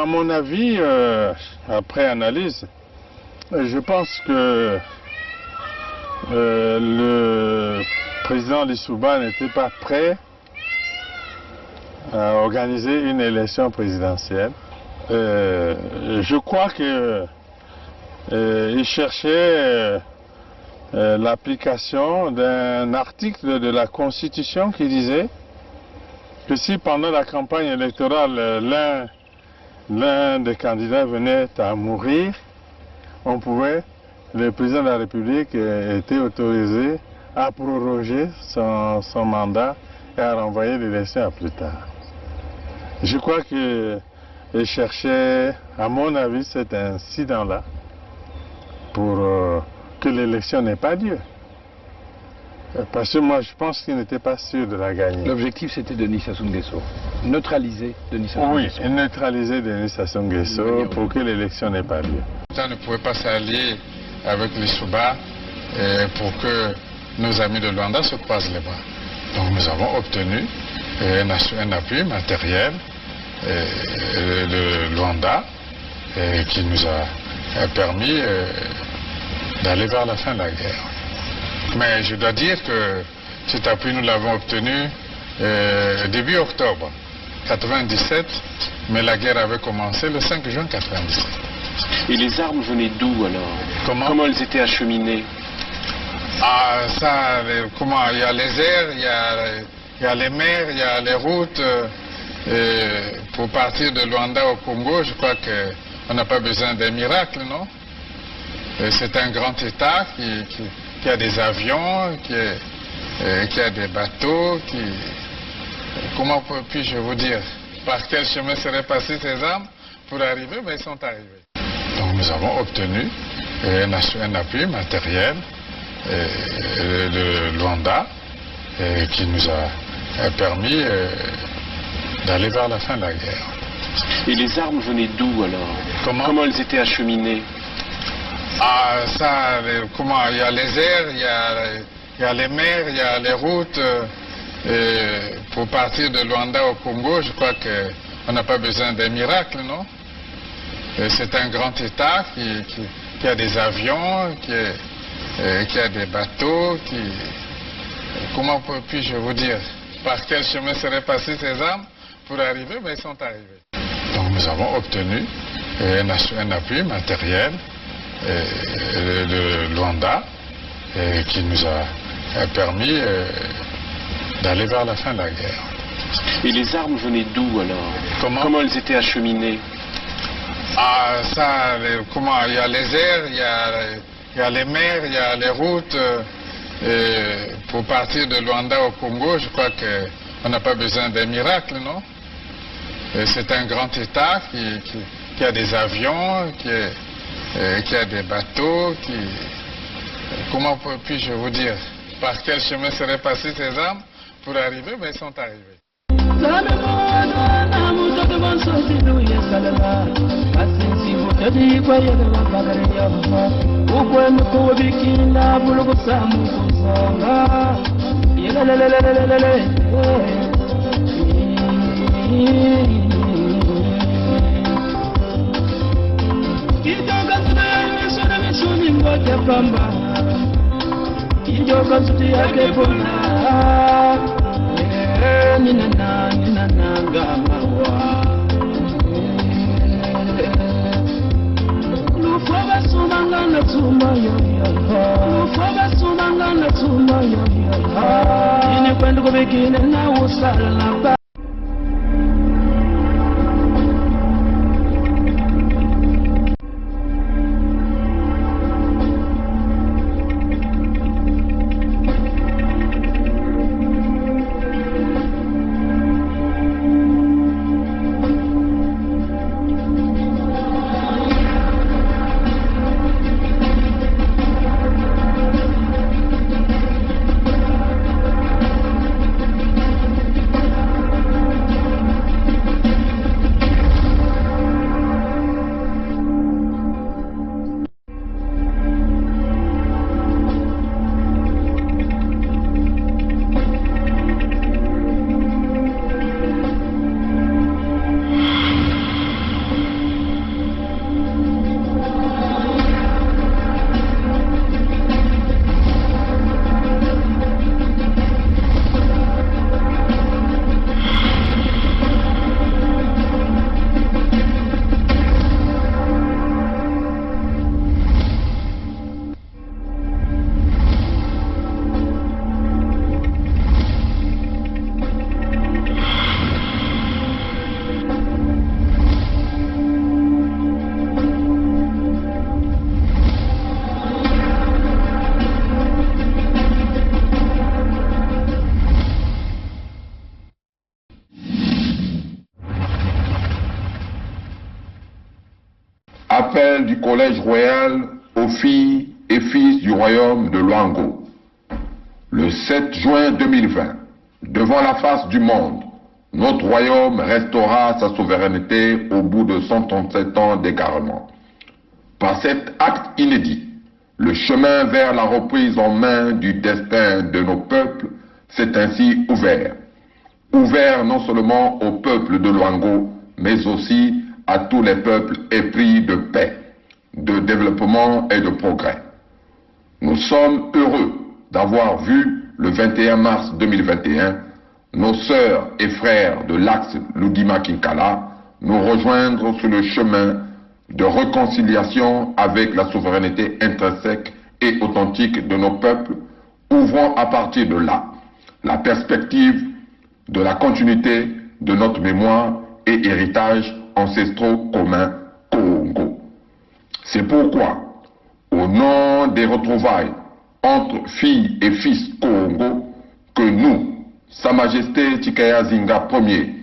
mon avis, après analyse, je pense que le président Lissouba n'était pas prêt à organiser une élection présidentielle. Je crois qu'il cherchait l'application d'un article de la Constitution qui disait que si pendant la campagne électorale l'un des candidats venait à mourir, le président de la République était autorisé à proroger son mandat et à renvoyer l'élection à plus tard. Je crois qu'il cherchait, à mon avis, cet incident-là pour que l'élection n'ait pas lieu. Parce que moi, je pense qu'il n'était pas sûr de la gagner. L'objectif, c'était Denis Sassou Nguesso. Neutraliser Denis Sassou Nguesso. Oui, neutraliser Denis Sassou Nguesso pour que l'élection n'ait pas lieu. On ne pouvait pas s'allier avec les Souba pour que nos amis de Luanda se croisent les bras. Donc nous avons obtenu un appui matériel de Luanda qui nous a permis d'aller vers la fin de la guerre. Mais je dois dire que cet appui, nous l'avons obtenu début octobre 1997, mais la guerre avait commencé le 5 juin 1997. Et les armes venaient d'où alors? Comment elles étaient acheminées? Ah, ça, comment? Il y a les airs, il y a les mers, il y a les routes. Pour partir de Luanda au Congo, je crois qu'on n'a pas besoin d'un miracle, non? C'est un grand État qui a des avions, qui a des bateaux, comment puis-je vous dire? Par quel chemin seraient passées ces armes pour arriver? Mais ils sont arrivés. Donc nous avons obtenu un appui matériel de Luanda qui nous a permis d'aller vers la fin de la guerre. Et les armes venaient d'où alors? Comment elles étaient acheminées? Ah, ça, comment? Il y a les airs, il y a les mers, il y a les routes. Pour partir de Luanda au Congo, je crois qu'on n'a pas besoin d'un miracle, non? C'est un grand État qui a des avions, qui a des bateaux, comment puis-je vous dire? Par quel chemin seraient passées ces armes pour arriver? Mais ils sont arrivés. Donc nous avons obtenu un appui matériel de Luanda qui nous a permis d'aller vers la fin de la guerre. Et les armes venaient d'où alors? Comment elles étaient acheminées? Ah, ça, comment? Il y a les airs, il y a les mers, il y a les routes. Pour partir de Luanda au Congo, je crois qu'on n'a pas besoin d'un miracle, non? C'est un grand État qui a des avions, qui a des bateaux, comment puis-je vous dire? Par quel chemin seraient passées ces armes pour arriver? Mais ils sont arrivés. appel du Collège royal aux filles et fils du royaume de Luango. Le 7 juin 2020, devant la face du monde, notre royaume restaura sa souveraineté au bout de 137 ans d'égarement. Par cet acte inédit, le chemin vers la reprise en main du destin de nos peuples s'est ainsi ouvert. Ouvert non seulement au peuple de Luango, mais aussi à tous les peuples épris de paix, de développement et de progrès. Nous sommes heureux d'avoir vu le 21 mars 2021 nos sœurs et frères de l'axe Lugima-Kinkala nous rejoindre sur le chemin de réconciliation avec la souveraineté intrinsèque et authentique de nos peuples, ouvrant à partir de là la perspective de la continuité de notre mémoire et héritage ancestraux communs Congo. C'est pourquoi, au nom des retrouvailles entre filles et fils Congo, que nous, Sa Majesté Tikaya Zinga Ier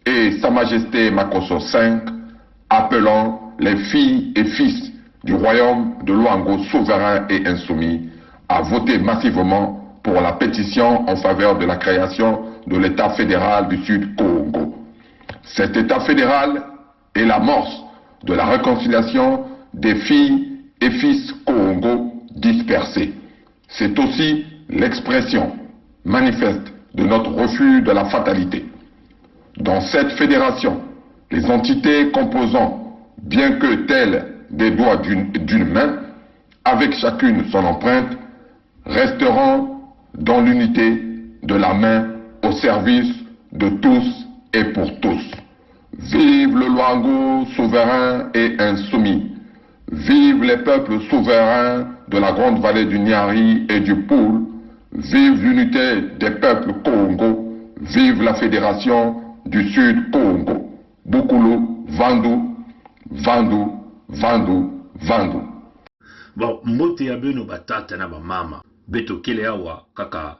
et Sa Majesté Makosso V, appelons les filles et fils du royaume de Luango souverain et insoumis à voter massivement pour la pétition en faveur de la création de l'État fédéral du Sud Congo. Cet État fédéral est l'amorce de la réconciliation des filles et fils Congo dispersés. C'est aussi l'expression manifeste de notre refus de la fatalité. Dans cette fédération, les entités composant, bien que telles des doigts d'une main, avec chacune son empreinte, resteront dans l'unité de la main au service de tous et pour tous. Vive le Luango souverain et insoumis. Vive les peuples souverains de la grande vallée du Nyari et du Poul. Vive l'unité des peuples Congo. Vive la fédération du Sud Congo. Bukulu, Vandu, Vandu, Vandu, Vandu. Bon, mbote ya beno batata na bamama beto kele awa kaka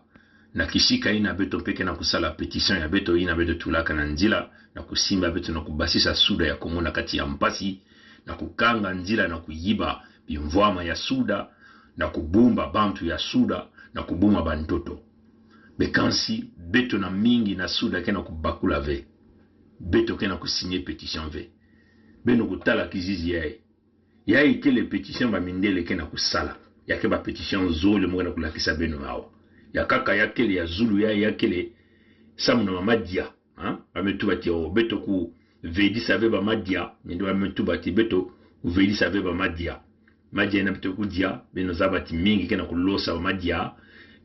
na kishika ina beto peke na kusala petition ya beto ina beto tulaka na nzila na kusimba beto na kubasisa suda ya Kongo na kati ya mpasi na kukanga nzila na kuyiba bimvwama ya suda na kubumba bantu ya suda na kubuma bantoto bekansi beto na mingi na suda kena kubakula ve beto kena kusinye petition ve beno kutala kizizi yae kele petition ba mindele kena kusala yake ba petition zole mwana kulakisa beno hao ya kaka yakele ya zulu yakele samuna mamadia ametuba ti beto ku vedi save ba madia ndo ametuba ti beto ku vedi save ba madia na beto ku dia beno zabati mingi kena kulosa ba madia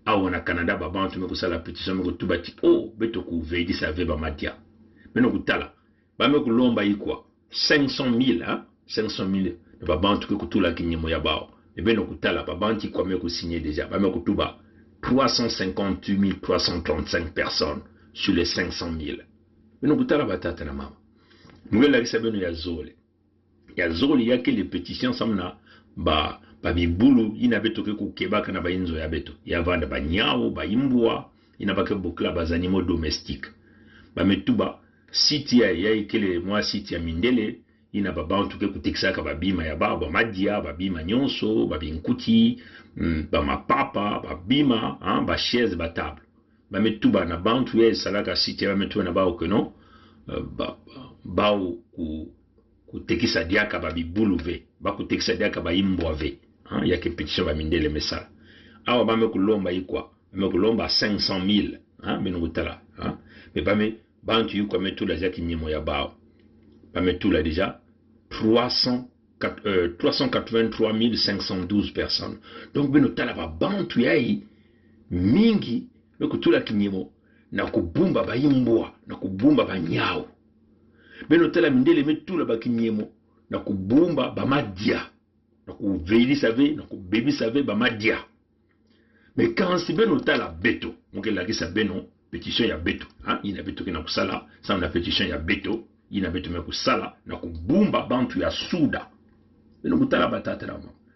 au na Canada ba bantu me kusala petition me kutuba ti beto ku vedi save ba madia beno kutala ba me kulomba ikwa 500,000 500,000 de babantu que kutula kinyemo ya bao et ben okutala babanti kwa me ko signer déjà ba me kutuba 358 335 personnes sur les 500,000 ben okutala batata na mama ngela kisa beno ya zole yake les pétitions samna ba bibulu ina beto ke kukebaka na bainzo ya beto ya vanda ba nyao ba imbwa ina bake bokla ba animaux domestiques ba metuba siti ya ikele mwa siti ya mindele ina babantu ke kutikisaka babima ya baba madia babima nyonso babinkuti bamapapa babima ba chaise ba table bametuba na bantu ya salaka siti ya bametuba na bao que non bao kutekisa diaka babibulu ve bakutekisa diaka baimbwa ve yake petition bamindele mesala awa bamekulomba ikwa bamekulomba 500,000 benokutala mais bame bantu yuko metula zaki nyemo ya bao bametula déjà 383 512 personnes donc benotala ba bantu yai mingi bekutula kinyemo na kubumba baimbwa na kubumba banyao benotala mindele metula bakinyemo na kubumba bamadia na kuveli save na kubebi save bamadia mais quand si benotala beto ngela kisa beno pétition ya beto ina beto kena kusala ça na pétition ya beto ina beto me kusala na kubumba bantu ya suda beno kutala batata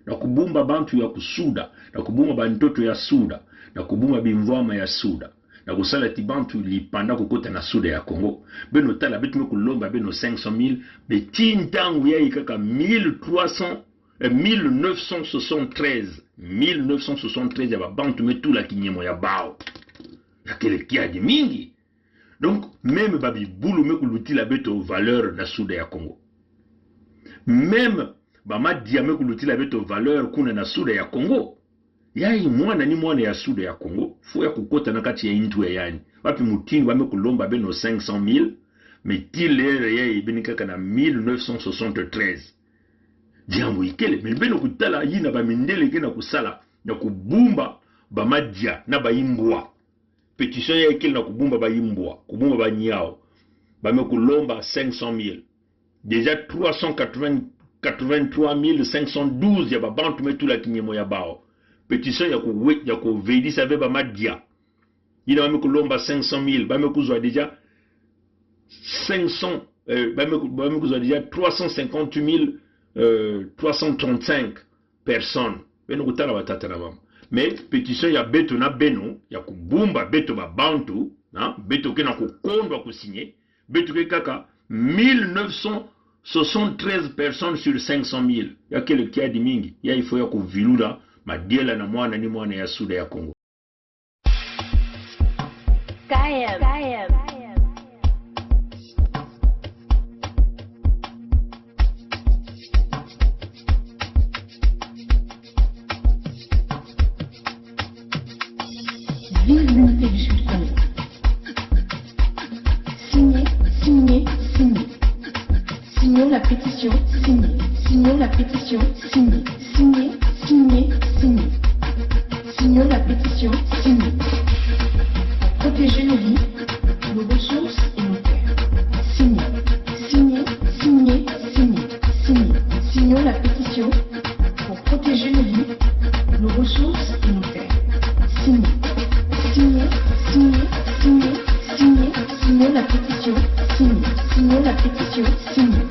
na kubumba bantu ya kusuda na kubumba bantoto ya suda na kubumba bimvwama ya suda na kusala tibantu lipanda kokota na suda ya Congo beno tala betu mekulomba beno 500,000 betintangu ya ikaka 1973 ya babantu metula kinyemo ya bao ya kele kiaji mingi. Donc même babi boulou mekuluti la beto valeur na suda ya Congo, même bama diame kuluti la beto valeur kuna na suda ya Congo. Yai mwana ni mwana ya suda ya Congo fo ya kukota na kati ya intu ya yani wapi mutini bame kulomba beno 500,000 metile yai benikaka na 1973 jambo ikele beno kutala yina bamindele kena kusala na kubumba bamadia na bayimbwa pétition ya ikele na kubumba bayimbwa kubumba banyao bame kulomba 500,000 déjà 383,512 ya babantu metula kinyemo ya bao. Pétition ya ko veidi save ba madia ina bame kulomba 500,000 bame kuzwa déjà 500 bame kuzwa déjà 350,335 personnes beno kutala batata na mama. Mais pétition ya beto na beno ya kubumba beto ba bantu na beto ke na kokondwa kusigner beto ke kaka 1973 personnes sur 500,000 ya kele kia di mingi ya ifo ya kuvilula madiela na mwana ni mwana ya suda ya Congo. Vive l'unité du Sud Congo. Signez, signez, signez. Signons la pétition, signez. Signons la pétition, signez. Signez, signez, signez. Signons la pétition, signez. Pour protéger nos vies, nos ressources et nos terres. Signez, signez, signez, signez. Signez. Signons la pétition pour protéger nos vies, nos ressources et nos terres. Signez. Signez, signez, signez, signez, signez la pétition, signez, signez la pétition, signez.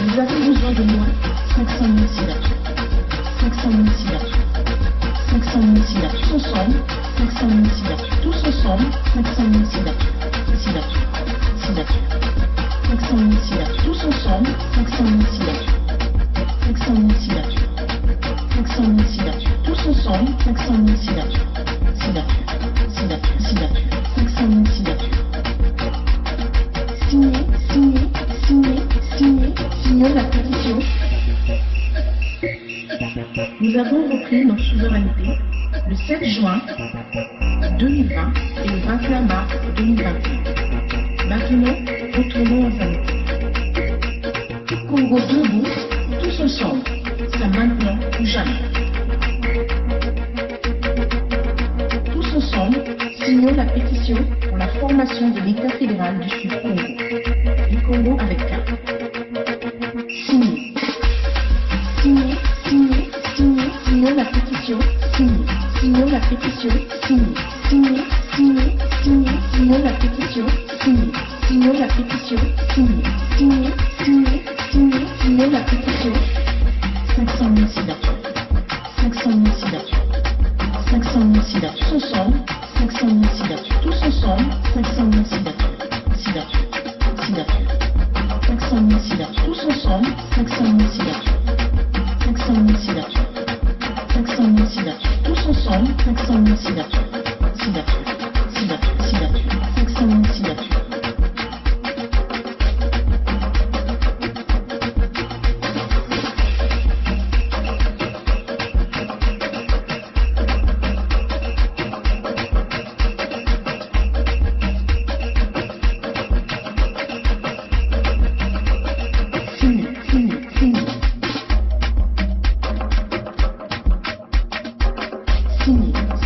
Nous avons besoin de moins 500,000 signatures. 500,000 signatures. 500,000 signatures. Tous ensemble, 500,000 signatures. Tous ensemble, 500,000 signatures. Signatures. Signatures. 500,000 signatures. Tous ensemble, 500,000 signatures. 500,000 signatures. 500,000 signatures. Tous ensemble, 500,000 signatures. Signatures. Signatures. Signatures. 500,000 signatures. Signez, signez, signez, signez, signons la pétition. Nous avons repris notre souveraineté le 7 juin 2020 et le 21 mars 2021. Maintenant, retournons aux amitiés. Congo debout, tous ensemble, c'est maintenant ou jamais. Tous ensemble, signons la pétition pour la formation de l'État fédéral du Sud Congo. Du Congo avec K. Signez. Signez, signez, signez, signons la pétition, signez. Signons la pétition, signez. Signez, signez, signez, signons la pétition, signez. Signons la pétition, signez. Signez, signez, signez, signons la pétition. 500,000 signatures. 500,000 signatures. 500,000 signatures. Tous ensemble, 500,000 signatures. Tous ensemble, 500,000 signatures. Signatures. Signatures. 500,000 signatures. Tous ensemble, 500,000 signatures. 500,000 signatures. 500,000 signatures. Tous ensemble, 500,000 signatures. Signatures. Signatures. Signatures. 500,000 signatures.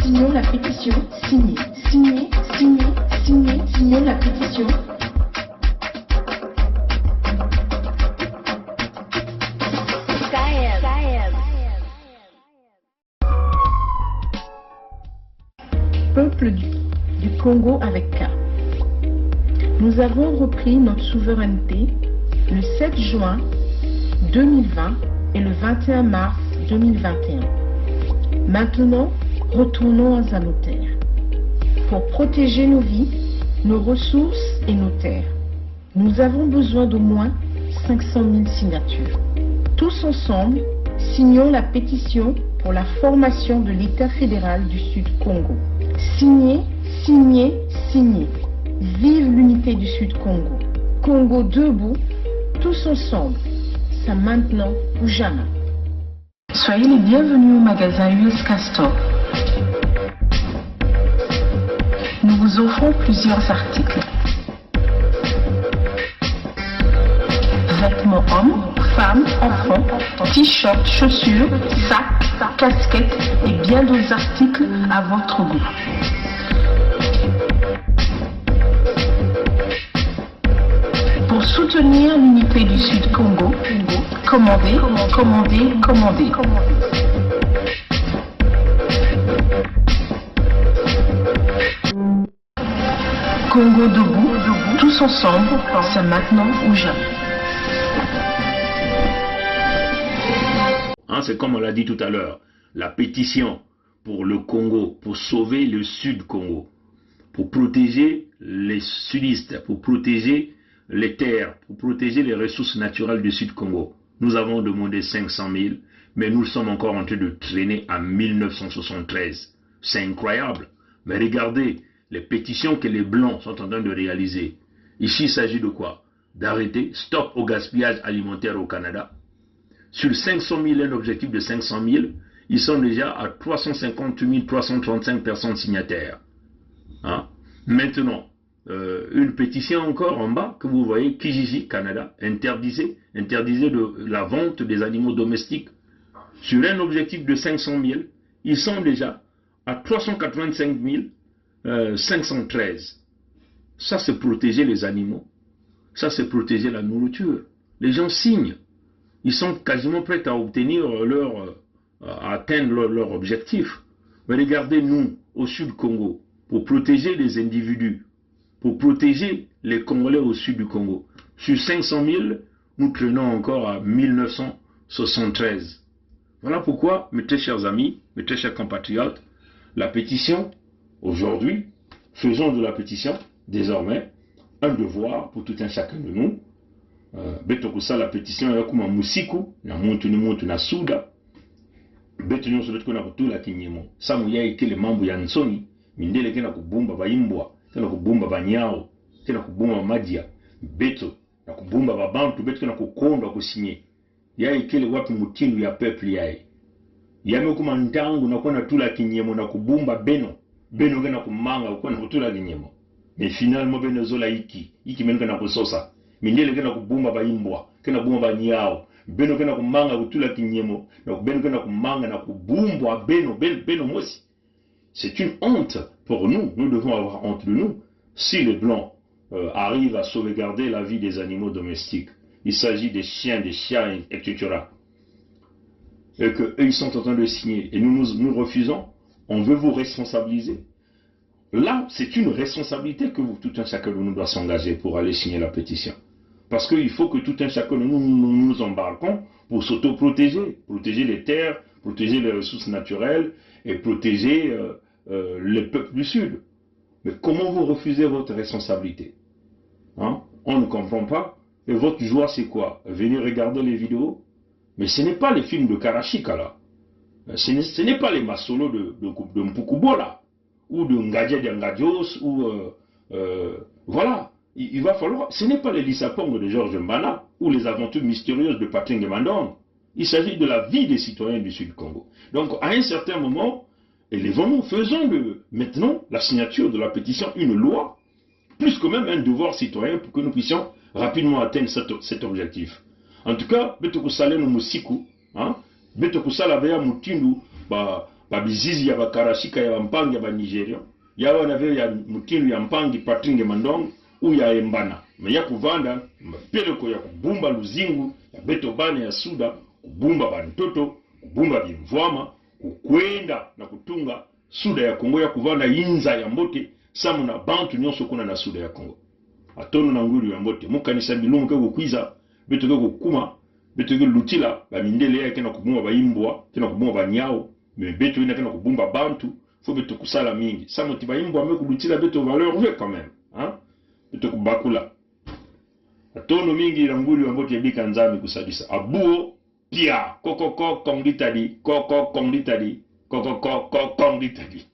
Signons la pétition, signez, signez, signez, signez, signons la pétition. Peuple du Congo avec K. Nous avons repris notre souveraineté le 7 juin 2020 est le 21 mars 2021. Maintenant, retournons à nos terres. Pour protéger nos vies, nos ressources et nos terres, nous avons besoin d'au moins 500 000 signatures. Tous ensemble, signons la pétition pour la formation de l'État fédéral du Sud Congo. Signez, signez, signez. Vive l'unité du Sud Congo. Congo debout, tous ensemble. C'est maintenant ou jamais. Soyez les bienvenus au magasin US Castor. Nous vous offrons plusieurs articles. Vêtements hommes, femmes, enfants, t-shirts, chaussures, sacs, casquettes et bien d'autres articles à votre goût. Pour soutenir l'unité du Sud Congo, commandez, commandez, commandez. Congo debout, tous ensemble, c'est maintenant ou jamais. Hein, c'est comme on l'a dit tout à l'heure, la pétition pour le Congo, pour sauver le Sud Congo, pour protéger les sudistes, pour protéger les terres, pour protéger les ressources naturelles du Sud Congo. Nous avons demandé 500 000, mais nous sommes encore en train de traîner à 1973. C'est incroyable. Mais regardez les pétitions que les Blancs sont en train de réaliser. Ici, il s'agit de quoi? D'arrêter, stop au gaspillage alimentaire au Canada. Sur 500 000, un objectif de 500 000, ils sont déjà à 350 335 personnes signataires. Hein? Maintenant, une pétition encore en bas, que vous voyez, Kijiji, Canada, interdisait la vente des animaux domestiques. Sur un objectif de 500 000, ils sont déjà à 385 513. Ça, c'est protéger les animaux. Ça, c'est protéger la nourriture. Les gens signent. Ils sont quasiment prêts à obtenir à atteindre leur objectif. Mais regardez, nous, au Sud Congo, pour protéger les individus, pour protéger les Congolais au Sud du Congo, sur 500 000, nous traînons encore à 1973. Voilà pourquoi, mes très chers amis, mes très chers compatriotes, la pétition, aujourd'hui, faisons de la pétition, désormais, un devoir pour tout un chacun de nous. Betokusa la pétition ya kuma musiku na muntu ni muntu na suda betu nyonso betu kuna kutula kinyemo samu ya ikele mambo ya nsoni mindele kena kubumba baimbwa kena kubumba banyao kena kubumba madia betu na kubumba babantu betu kena kukonda kusinye ya ikele wapi mutindu ya peuple yae yame kuma ntangu na kona tula kinyemo na kubumba beno kena kumanga ukona kutula kinyemo mais finalement beno zola iki menu kena kusosa mindele kena kubumba baimbwa kena kubumba banyao beno kena kumanga kutula kinyemo na beno kena kumanga na kubumbwa beno mosi. C'est une honte pour nous. Nous devons avoir honte de nous si les Blancs arrivent à sauvegarder la vie des animaux domestiques. Il s'agit des chiens, des chats, etc. Et qu'eux, ils sont en train de signer. Et nous refusons. On veut vous responsabiliser. Là, c'est une responsabilité que tout un chacun de nous doit s'engager pour aller signer la pétition. Parce qu'il faut que tout un chacun de nous embarquons pour s'auto-protéger. Protéger les terres, protéger les ressources naturelles et protéger les peuples du Sud. Mais comment vous refusez votre responsabilité? Hein? On ne comprend pas. Et votre joie, c'est quoi? Venir regarder les vidéos? Mais ce n'est pas les films de Karachika, là. Ce n'est pas les Masolo de Mpukubo, là. Ou de Ngadja Ngadios, ou... voilà. Il va falloir... Ce n'est pas les Lissapong de Georges Mbana, ou les aventures mystérieuses de Patrick Mandong. Il s'agit de la vie des citoyens du Sud Congo. Donc, à un certain moment, élevons-nous, faisons maintenant la signature de la pétition une loi, plus que même un devoir citoyen pour que nous puissions rapidement atteindre cet objectif. En tout cas, Betokusale no Musiku, Betokusala Beya Mutindu, Bizizi ya Bakarashika ya Mpangi ya Nigeria, ya wanave ya Mutindu ya Mpangi Patrick Mandong, ou ya Mbana. Mais ya kuvanda, peleko ya kubumba luzingu, ya betobane ya suda, kubumba bantoto, kubumba bimvwama, kukwenda na kutunga suda ya Kongo ya kuvanda inza ya mbote, samu na bantu nyonso kuna na suda ya Kongo. Atono na nguru ya mbote, mukanisa bilungu ke kukwiza, beto ke kukuma, beto ke lutila ba mindele yake na kubumba ba imbwa kena kubumba ba nyao mais beto ina kena kubumba bantu faut beto kusala mingi sa moti ba imbwa me kulutila beto valeur ve quand même hein beto kubakula atono mingi ranguri wambote yabika nzami kusadisa abuo pia kokoko kongitadi kokoko kongitadi kokoko kongitadi